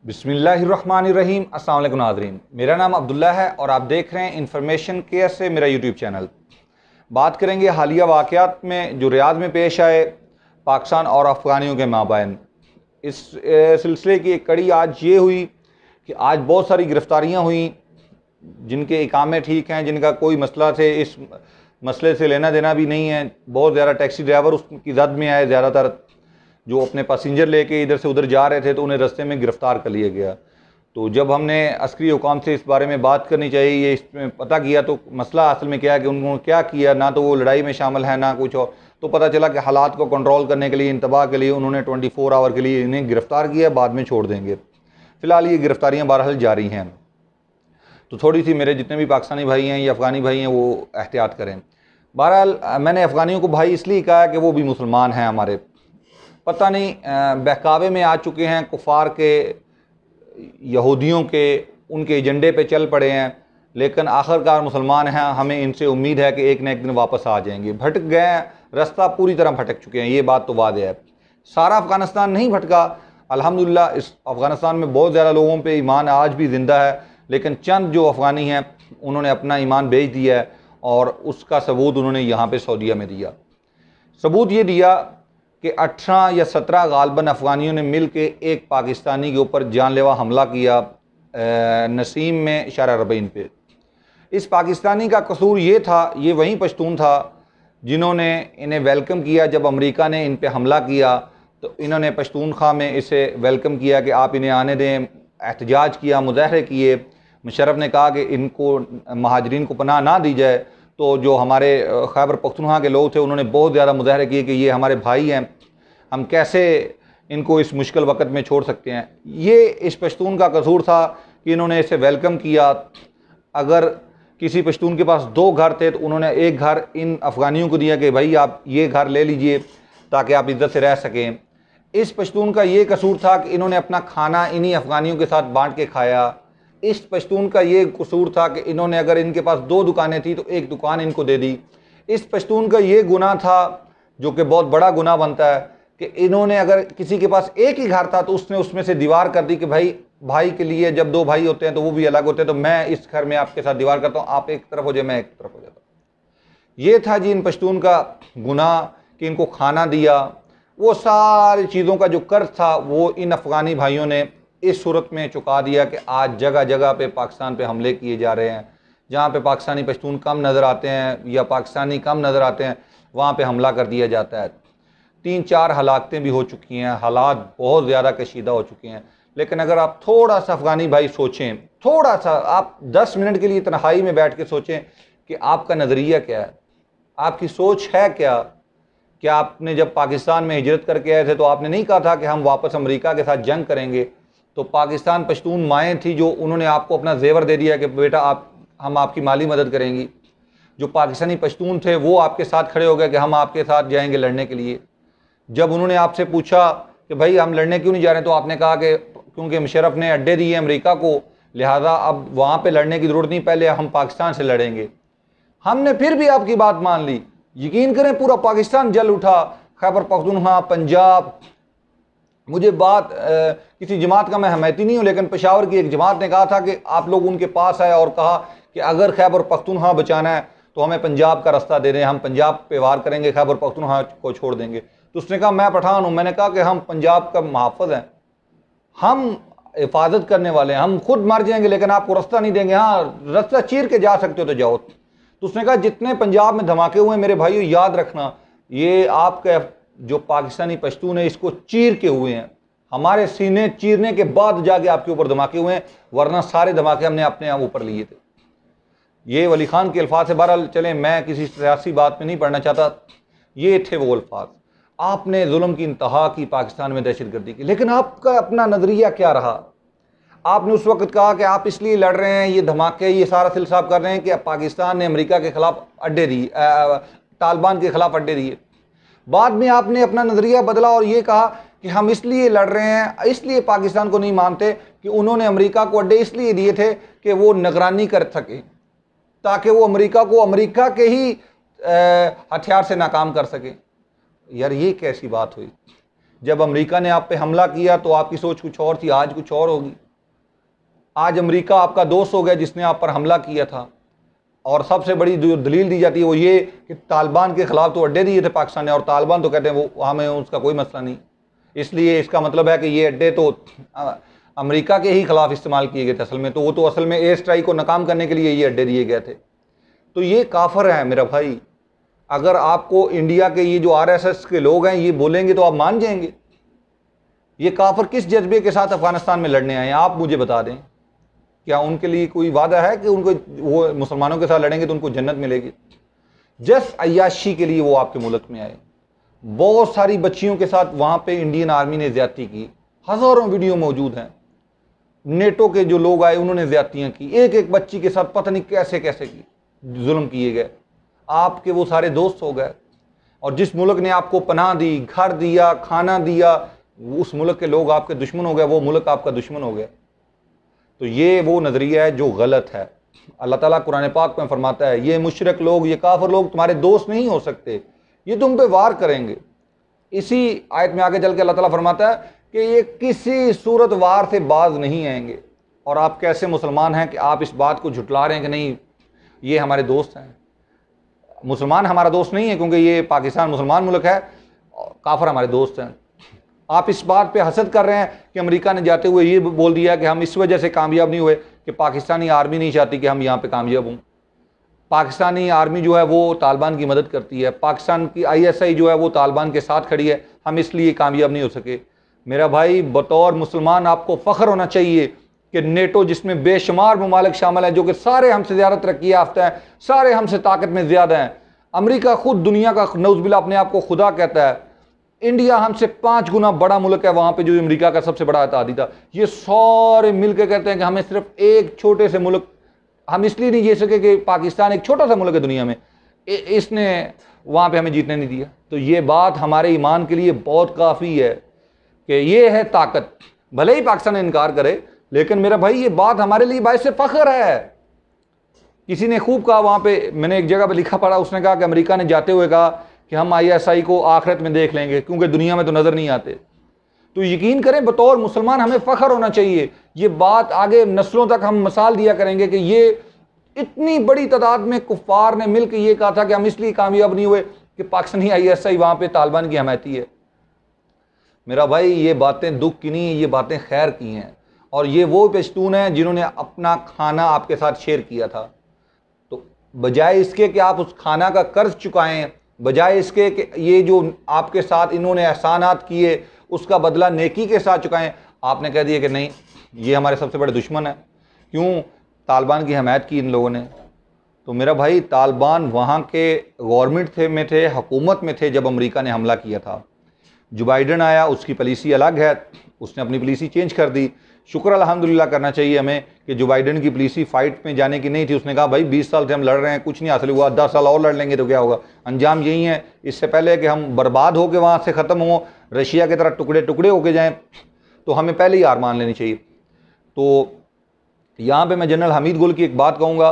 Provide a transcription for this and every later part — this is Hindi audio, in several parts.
बिस्मिल्लाहिर्रहमानिर्रहीम। अस्सलाम वालेकुम नाज़रीन, मेरा नाम अब्दुल्ला है और आप देख रहे हैं इन्फॉर्मेशन केयर से मेरा यूट्यूब चैनल। बात करेंगे हालिया वाक़यात में जो रियाद में पेश आए पाकिस्तान और अफ़गानियों के माबैन। इस सिलसिले की एक कड़ी आज ये हुई कि आज बहुत सारी गिरफ़्तारियाँ हुई जिनके इकामे ठीक हैं, जिनका कोई मसला से इस मसले से लेना देना भी नहीं है। बहुत ज़्यादा टैक्सी ड्राइवर उसकी जद में आए, ज़्यादातर जो अपने पैसेंजर लेके इधर से उधर जा रहे थे तो उन्हें रास्ते में गिरफ़्तार कर लिया गया। तो जब हमने अस्करी हुकाम से इस बारे में बात करनी चाहिए, ये इसमें पता किया तो मसला असल में क्या है कि उन्होंने क्या किया, ना तो वो लड़ाई में शामिल है ना कुछ और। तो पता चला कि हालात को कंट्रोल करने के लिए, इंतबाह के लिए उन्होंने 24 आवर के लिए इन्हें गिरफ़्तार किया, बाद में छोड़ देंगे। फ़िलहाल ये गिरफ़्तारियाँ बहरहाल जारी हैं। तो थोड़ी सी मेरे जितने भी पाकिस्तानी भाई हैं या अफ़गानी भाई हैं वो एहतियात करें। बहरहाल मैंने अफ़गानियों को भाई इसलिए कहा कि वो भी मुसलमान हैं हमारे, पता नहीं बहकावे में आ चुके हैं कुफ़ार के, यहूदियों के, उनके एजेंडे पे चल पड़े हैं। लेकिन आखिरकार मुसलमान हैं, हमें इनसे उम्मीद है कि एक न एक दिन वापस आ जाएंगे। भटक गए हैं, रास्ता पूरी तरह भटक चुके हैं, ये बात तो वाज़ेह है। सारा अफ़गानिस्तान नहीं भटका, अल्हम्दुलिल्लाह इस अफ़गानिस्तान में बहुत ज़्यादा लोगों पे ईमान आज भी ज़िंदा है। लेकिन चंद जो अफ़गानी हैं उन्होंने अपना ईमान बेच दिया है और उसका सबूत उन्होंने यहाँ पर सऊदीया में दिया। सबूत ये दिया कि 18 या 17 गालबन अफ़गानियों ने मिल के एक पाकिस्तानी के ऊपर जानलेवा हमला किया नसीम में शारा रबीन पे। इस पाकिस्तानी का कसूर ये था, ये वही पश्तून था जिन्होंने इन्हें वेलकम किया। जब अमेरिका ने इन पे हमला किया तो इन्होंने पश्तूनख्वा में इसे वेलकम किया कि आप इन्हें आने दें, एहतजाज किया, मुज़ाहरे किए। मुशर्रफ ने कहा कि इनको महाजरीन को पनाह ना दी जाए। तो जो हमारे खैबर पख्तूनख्वा के लोग थे उन्होंने बहुत ज़्यादा मुज़ाहरे किए कि ये हमारे भाई हैं, हम कैसे इनको इस मुश्किल वक़्त में छोड़ सकते हैं। ये इस पश्तून का कसूर था कि इन्होंने इसे वेलकम किया। अगर किसी पश्तून के पास 2 घर थे तो उन्होंने एक घर इन अफ़गानियों को दिया कि भाई आप ये घर ले लीजिए ताकि आप इज्जत से रह सकें। इस पश्तून का ये कसूर था कि इन्होंने अपना खाना इन्हीं अफ़गानियों के साथ बाँट के खाया। इस पश्तून का ये कसूर था कि इन्होंने, अगर इनके पास 2 दुकानें थी तो एक दुकान इनको दे दी। इस पश्तून का ये गुनाह था, जो कि बहुत बड़ा गुनाह बनता है, कि इन्होंने अगर किसी के पास एक ही घर था तो उसने उसमें से दीवार कर दी कि भाई के लिए, जब 2 भाई होते हैं तो वो भी अलग होते हैं, तो मैं इस घर में आपके साथ दीवार करता हूँ, आप एक तरफ हो जाए मैं एक तरफ हो जाता हूँ। ये था जी इन पश्तून का गुनाह कि इनको खाना दिया। वो सारी चीज़ों का जो कर्ज था वो इन अफ़गानी भाइयों ने इस सूरत में चुका दिया कि आज जगह जगह पे पाकिस्तान पे हमले किए जा रहे हैं। जहाँ पे पाकिस्तानी पश्तून कम नज़र आते हैं या पाकिस्तानी कम नज़र आते हैं वहाँ पे हमला कर दिया जाता है। 3-4 हलाकतें भी हो चुकी हैं, हालात बहुत ज़्यादा कशीदा हो चुके हैं। लेकिन अगर आप थोड़ा सा अफ़गानी भाई सोचें, थोड़ा सा आप 10 मिनट के लिए तन्हाई में बैठ के सोचें कि आपका नज़रिया क्या है, आपकी सोच है क्या आपने जब पाकिस्तान में हिजरत करके आए थे तो आपने नहीं कहा था कि हम वापस अमेरिका के साथ जंग करेंगे। तो पाकिस्तान पश्तून माएँ थी जो उन्होंने आपको अपना जेवर दे दिया कि बेटा हम आपकी माली मदद करेंगी। जो पाकिस्तानी पश्तून थे वो आपके साथ खड़े हो गए कि हम आपके साथ जाएंगे लड़ने के लिए। जब उन्होंने आपसे पूछा कि भाई हम लड़ने क्यों नहीं जा रहे, तो आपने कहा कि क्योंकि मुशर्रफ ने अड्डे दिए अमेरिका को, लिहाजा अब वहाँ पे लड़ने की ज़रूरत नहीं, पहले हम पाकिस्तान से लड़ेंगे। हमने फिर भी आपकी बात मान ली। यकीन करें पूरा पाकिस्तान जल उठा, खैबर पख्तूनख्वा, पंजाब। मुझे बात किसी जमात का मैं हमायती नहीं हूँ, लेकिन पेशावर की एक जमात ने कहा था कि आप लोग उनके पास आए और कहा कि अगर खैबर पख्तूनख्वा बचाना है तो हमें पंजाब का रास्ता दे दें, हम पंजाब पे वार करेंगे, खैबर पख्तूनख्वा को छोड़ देंगे। तो उसने कहा मैं पठान हूँ। मैंने कहा कि हम पंजाब का मुहाफ़िज़ हैं, हम हिफाजत करने वाले हैं, हम खुद मर जाएंगे लेकिन आपको रास्ता नहीं देंगे। हाँ, रास्ता चीर के जा सकते हो तो जाओ। तो उसने कहा जितने पंजाब में धमाके हुए मेरे भाइयों, याद रखना ये आपका जो पाकिस्तानी पश्तून है इसको चीर के हुए हैं, हमारे सीने चीरने के बाद जाके आपके ऊपर धमाके हुए हैं, वरना सारे धमाके हमने अपने आप ऊपर लिए थे। ये वली खान के अल्फाज से, बहरहाल चलें मैं किसी सियासी बात में नहीं पढ़ना चाहता, ये थे वो अल्फाज। आपने जुल्म की इंतहा की पाकिस्तान में, दहशतगर्दी की, लेकिन आपका अपना नज़रिया क्या रहा? आपने उस वक्त कहा कि आप इसलिए लड़ रहे हैं, ये धमाके ये सारा सिलसिला आप कर रहे हैं कि पाकिस्तान ने अमेरिका के ख़िलाफ़ अड्डे दिए, तालिबान के ख़िलाफ़ अड्डे दिए। बाद में आपने अपना नज़रिया बदला और ये कहा कि हम इसलिए लड़ रहे हैं, इसलिए पाकिस्तान को नहीं मानते कि उन्होंने अमेरिका को अड्डे इसलिए दिए थे कि वो निगरानी कर सके, ताकि वो अमेरिका को अमेरिका के ही हथियार से नाकाम कर सके। यार ये कैसी बात हुई? जब अमेरिका ने आप पे हमला किया तो आपकी सोच कुछ और थी, आज कुछ और होगी। आज अमेरिका आपका दोस्त हो गया जिसने आप पर हमला किया था। और सबसे बड़ी जो दलील दी जाती है वो ये कि तालिबान के ख़िलाफ़ तो अड्डे दिए थे पाकिस्तान ने, और तालिबान तो कहते हैं वो हमें उसका कोई मसला नहीं। इसलिए इसका मतलब है कि ये अड्डे तो अमेरिका के ही ख़िलाफ़ इस्तेमाल किए गए थे असल में। तो वो तो असल में एयर स्ट्राइक को नाकाम करने के लिए ये अड्डे दिए गए थे। तो ये काफिर है मेरा भाई। अगर आपको इंडिया के ये जो आरएसएस के लोग हैं ये बोलेंगे तो आप मान जाएंगे? ये काफिर किस जज्बे के साथ अफगानिस्तान में लड़ने आए हैं आप मुझे बता दें। क्या उनके लिए कोई वादा है कि उनको वो मुसलमानों के साथ लड़ेंगे तो उनको जन्नत मिलेगी? जस्ट अय्याशी के लिए वो आपके मुल्क में आए। बहुत सारी बच्चियों के साथ वहां पे इंडियन आर्मी ने ज्यादती की, हजारों वीडियो मौजूद हैं। नेटो के जो लोग आए उन्होंने ज्यादतियां की, एक एक बच्ची के साथ पता नहीं कैसे कैसे की जुल्म किए गए। आपके वो सारे दोस्त हो गए, और जिस मुल्क ने आपको पनाह दी, घर दिया, खाना दिया, उस मुल्क के लोग आपके दुश्मन हो गए, वो मुल्क आपका दुश्मन हो गया। तो ये वो नज़रिया है जो गलत है। अल्लाह ताला कुरान पाक में फरमाता है ये मुशरिक लोग, ये काफिर लोग तुम्हारे दोस्त नहीं हो सकते, ये तुम पे वार करेंगे। इसी आयत में आगे चल के अल्लाह ताला फरमाता है कि ये किसी सूरत वार से बाज नहीं आएंगे। और आप कैसे मुसलमान हैं कि आप इस बात को झुटला रहे हैं कि नहीं ये हमारे दोस्त हैं? मुसलमान हमारा दोस्त नहीं है क्योंकि ये पाकिस्तान मुसलमान मुल्क है, काफिर हमारे दोस्त हैं। आप इस बात पे हसद कर रहे हैं कि अमेरिका ने जाते हुए ये बोल दिया कि हम इस वजह से कामयाब नहीं हुए कि पाकिस्तानी आर्मी नहीं चाहती कि हम यहाँ पे कामयाब हों। पाकिस्तानी आर्मी जो है वो तालिबान की मदद करती है, पाकिस्तान की ISI जो है वो तालिबान के साथ खड़ी है, हम इसलिए कामयाब नहीं हो सके। मेरा भाई बतौर मुसलमान आपको फ़ख्र होना चाहिए कि नेटो जिसमें बेशुमार ममालिक शामिल हैं जो कि सारे हमसे ज़्यादा तरक्की याफ्ता हैं, सारे हमसे ताकत में ज़्यादा हैं। अमेरिका खुद दुनिया का नौज़बिल्ला अपने आप को खुदा कहता है। इंडिया हमसे 5 गुना बड़ा मुल्क है, वहाँ पे जो अमेरिका का सबसे बड़ा अतादी था। ये सारे मिल के कहते हैं कि हमें सिर्फ एक छोटे से मुल्क, हम इसलिए नहीं जीत सके कि पाकिस्तान एक छोटा सा मुल्क है दुनिया में, इसने वहाँ पे हमें जीतने नहीं दिया। तो ये बात हमारे ईमान के लिए बहुत काफ़ी है कि ये है ताकत। भले ही पाकिस्तान इनकार करे, लेकिन मेरा भाई ये बात हमारे लिए बाइस फ़ख्र है। किसी ने खूब कहा वहाँ पे, मैंने एक जगह पे लिखा पढ़ा, उसने कहा कि अमेरिका ने जाते हुए कहा कि हम ISI को आखिरत में देख लेंगे क्योंकि दुनिया में तो नज़र नहीं आते। तो यकीन करें बतौर मुसलमान हमें फ़ख्र होना चाहिए। ये बात आगे नस्लों तक हम मिसाल दिया करेंगे कि ये इतनी बड़ी तादाद में कुफ़ार ने मिल के ये कहा था कि हम इसलिए कामयाब नहीं हुए कि पाकिस्तानी ISI वहाँ पे तालिबान की हमायती है। मेरा भाई ये बातें दुख की नहीं, ये बातें खैर की हैं। और ये वो पश्तून हैं जिन्होंने अपना खाना आपके साथ शेयर किया था। तो बजाय इसके कि आप उस खाना का कर्ज चुकाएं, बजाय इसके कि ये जो आपके साथ इन्होंने एहसानात किए उसका बदला नेकी के साथ चुकाएं, आपने कह दिया कि नहीं ये हमारे सबसे बड़े दुश्मन है। क्यों? तालिबान की हमायत की इन लोगों ने। तो मेरा भाई तालिबान वहाँ के गवर्नमेंट में थे, हुकूमत में थे जब अमेरिका ने हमला किया था। जो बाइडन आया उसकी पॉलिसी अलग है, उसने अपनी पॉलिसी चेंज कर दी। शुक्र अल्हम्दुलिल्लाह करना चाहिए हमें कि जो बाइडन की पॉलिसी फाइट में जाने की नहीं थी, उसने कहा भाई 20 साल से हम लड़ रहे हैं, कुछ नहीं हासिल हुआ, 10 साल और लड़ लेंगे तो क्या होगा। अंजाम यही है, इससे पहले कि हम बर्बाद होकर वहाँ से ख़त्म हों, रशिया की तरह टुकड़े टुकड़े होके जाएँ, तो हमें पहले ही हार मान लेनी चाहिए। तो यहाँ पे मैं जनरल हमीद गुल की एक बात कहूँगा।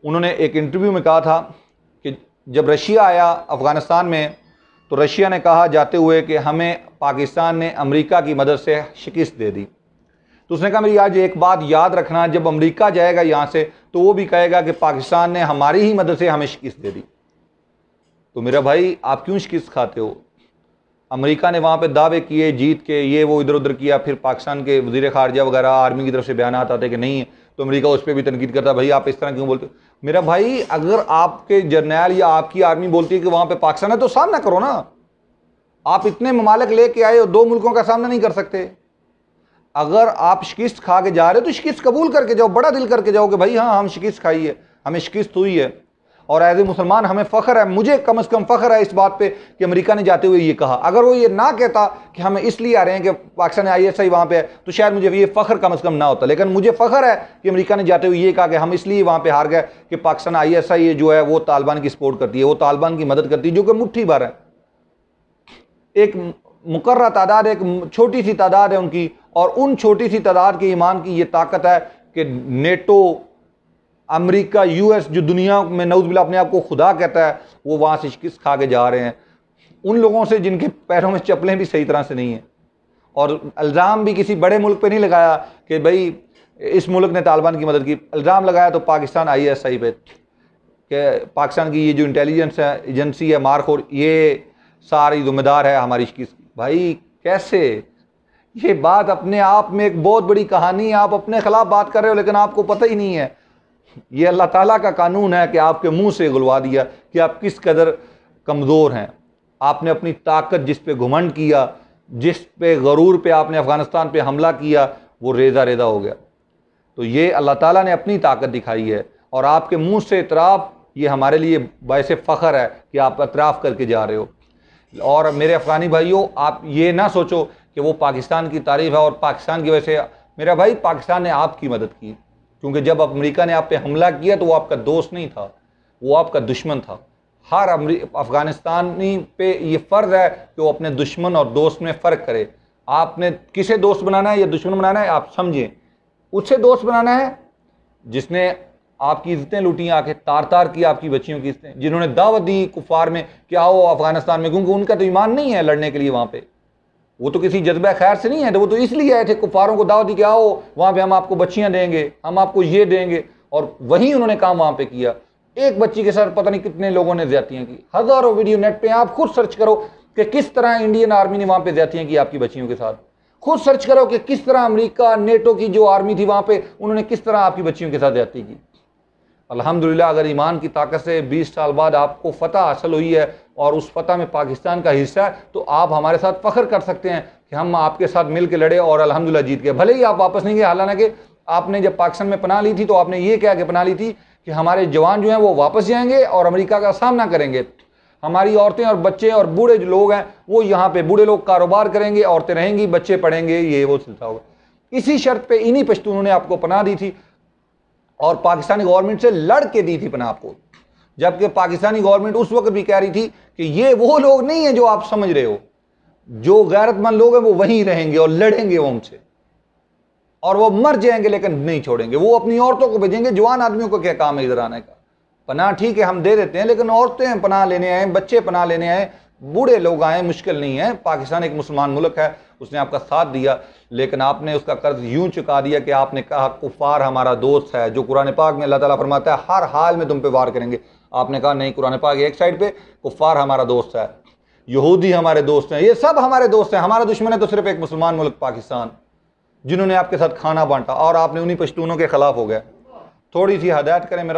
उन्होंने एक इंटरव्यू में कहा था कि जब रशिया आया अफ़गानिस्तान में तो रशिया ने कहा जाते हुए कि हमें पाकिस्तान ने अमेरिका की मदद से शिकस्त दे दी। तो उसने कहा मेरी आज एक बात याद रखना, जब अमेरिका जाएगा यहाँ से तो वो भी कहेगा कि पाकिस्तान ने हमारी ही मदद से हमें शिकस्त दे दी। तो मेरा भाई आप क्यों शिकस्त खाते हो? अमेरिका ने वहाँ पे दावे किए जीत के, ये वो इधर उधर किया, फिर पाकिस्तान के वज़ीर ख़ारजा वगैरह आर्मी की तरफ से बयान आते कि नहीं, तो अमेरिका उस पर भी तनकीद करता भाई आप इस तरह क्यों बोलते हो। मेरा भाई अगर आपके जर्नैल या आपकी आर्मी बोलती है कि वहाँ पे पाकिस्तान है तो सामना करो ना। आप इतने ममालिक लेके आए हो, 2 मुल्कों का सामना नहीं कर सकते। अगर आप शिकस्त खा के जा रहे हो तो शिकस्त कबूल करके जाओ, बड़ा दिल करके जाओ कि भाई हाँ हम शिकस्त खाई है, हमें शिकस्त हुई है। और एज ए मुसलमान हमें फ़ख्र है, मुझे कम से कम फ़ख्र है इस बात पे कि अमेरिका ने जाते हुए ये कहा। अगर वो ये ना कहता कि हमें इसलिए आ रहे हैं कि पाकिस्तान ISI वहाँ पे है, तो शायद मुझे ये फ़ख्र कम से कम ना होता। लेकिन मुझे फ़ख्र है कि अमेरिका ने जाते हुए ये कहा कि हम इसलिए वहाँ पर हार गए कि पाकिस्तान ISI जो है वो तालिबान की सपोर्ट करती है, वो तालिबान की मदद करती है, जो कि मुट्ठी भर है, एक मुकर्रर तादाद, एक छोटी सी तादाद है उनकी। और उन छोटी सी तादाद के ईमान की ये ताकत है कि नेटो, अमेरिका, US जो दुनिया में नऊज़ बिल्लाह अपने आप को खुदा कहता है, वो वहाँ से शिकस्त खा के जा रहे हैं। उन लोगों से जिनके पैरों में चप्पलें भी सही तरह से नहीं हैं। और इल्ज़ाम भी किसी बड़े मुल्क पे नहीं लगाया कि भाई इस मुल्क ने तालिबान की मदद की। इल्ज़ाम लगाया तो पाकिस्तान ISI पे कि पाकिस्तान की ये जो इंटेलिजेंस है एजेंसी है मारखोर, ये सारी जिम्मेदार है हमारी इसकी। भाई कैसे? ये बात अपने आप में एक बहुत बड़ी कहानी है। आप अपने खिलाफ बात कर रहे हो लेकिन आपको पता ही नहीं है। ये अल्लाह ताला का कानून है कि आपके मुंह से गुलवा दिया कि आप किस कदर कमज़ोर हैं। आपने अपनी ताकत, जिस पे घुमंड किया, जिस पे गरूर पे आपने अफ़गानिस्तान पे हमला किया, वो रेजा रेजा हो गया। तो ये अल्लाह ताला ने अपनी ताकत दिखाई है और आपके मुंह से इतराफ़, ये हमारे लिए बायसे फ़ख्र है कि आप इतराफ़ करके जा रहे हो। और मेरे अफ़गानी भाइयों, आप ये ना सोचो कि वो पाकिस्तान की तारीफ़ है और पाकिस्तान की वजह से। मेरा भाई, पाकिस्तान ने आपकी मदद की, क्योंकि जब अमेरिका ने आप पे हमला किया तो वो आपका दोस्त नहीं था, वो आपका दुश्मन था। हर अफ़गानिस्तानी पे ये फ़र्ज़ है कि वो अपने दुश्मन और दोस्त में फ़र्क करे। आपने किसे दोस्त बनाना है या दुश्मन बनाना है, आप समझें। उससे दोस्त बनाना है जिसने आपकी इज़्ज़तें लूटी, आके तार तार की आपकी बच्चियों की इज़्ज़तें, जिन्होंने दावत दी कुफ़ार में कि आओ अफ़गानिस्तान में, क्योंकि उनका तो ईमान नहीं है लड़ने के लिए वहाँ पे। वो तो किसी जज्बा खैर से नहीं है, तो वो तो इसलिए आए थे, कुफ़ारों को दावत दी कि आओ वहाँ पे हम आपको बच्चियाँ देंगे, हम आपको ये देंगे। और वहीं उन्होंने काम वहाँ पे किया। एक बच्ची के साथ पता नहीं कितने लोगों ने ज़्यादतियाँ की। हज़ारों वीडियो नेट पे आप खुद सर्च करो कि किस तरह इंडियन आर्मी ने वहाँ पे ज़्यादतियाँ की आपकी बच्चियों के साथ। खुद सर्च करो कि किस तरह अमेरिका, नेटो की जो आर्मी थी वहाँ पे, उन्होंने किस तरह आपकी बच्चियों के साथ ज़्यादती की। अल्हम्दुलिल्लाह, अगर ईमान की ताकत से 20 साल बाद आपको फ़तह हासिल हुई है और उस फ़तह में पाकिस्तान का हिस्सा है, तो आप हमारे साथ फ़ख्र कर सकते हैं कि हम आपके साथ मिल के लड़े और अल्हम्दुलिल्लाह जीत गए। भले ही आप वापस नहीं गए, हालांकि आपने जब पाकिस्तान में पनाह ली थी तो आपने ये कहा कि पनाह ली थी कि हमारे जवान जो हैं वो वापस जाएंगे और अमेरिका का सामना करेंगे। हमारी औरतें और बच्चे और बूढ़े जो लोग हैं वो यहाँ पे, बूढ़े लोग कारोबार करेंगे, औरतें रहेंगी, बच्चे पढ़ेंगे, ये वो सिलसिला होगा। इसी शर्त पे इन्हीं पश्तूनों ने आपको पनाह दी थी और पाकिस्तानी गवर्नमेंट से लड़ के दी थी पनाह आपको। जबकि पाकिस्तानी गवर्नमेंट उस वक्त भी कह रही थी कि ये वो लोग नहीं है जो आप समझ रहे हो। जो गैरतमंद लोग हैं वो वहीं रहेंगे और लड़ेंगे वो उनसे, और वो मर जाएंगे लेकिन नहीं छोड़ेंगे। वो अपनी औरतों को भेजेंगे। जवान आदमियों को क्या काम है इधर आने का? पनाह ठीक है हम दे देते हैं, लेकिन औरतें पनाह लेने आए, बच्चे पनाह लेने आए, बूढ़े लोग आए, मुश्किल नहीं है। पाकिस्तान एक मुसलमान मुल्क है, उसने आपका साथ दिया, लेकिन आपने उसका कर्ज यूं चुका दिया कि आपने कहा कुफार हमारा दोस्त है, जो कुरान पाक में अल्लाह ताला फरमाता है हर हाल में तुम पे वार करेंगे। आपने कहा नहीं, कुरान पाक एक साइड पे कुफार हमारा दोस्त है, यहूदी हमारे दोस्त हैं, ये सब हमारे दोस्त हैं। हमारा दुश्मन है तो सिर्फ एक मुसलमान मुल्क पाकिस्तान, जिन्होंने आपके साथ खाना बांटा, और आपने उन्हीं पश्तूनों के खिलाफ हो गए। थोड़ी सी हदायत करें मेरा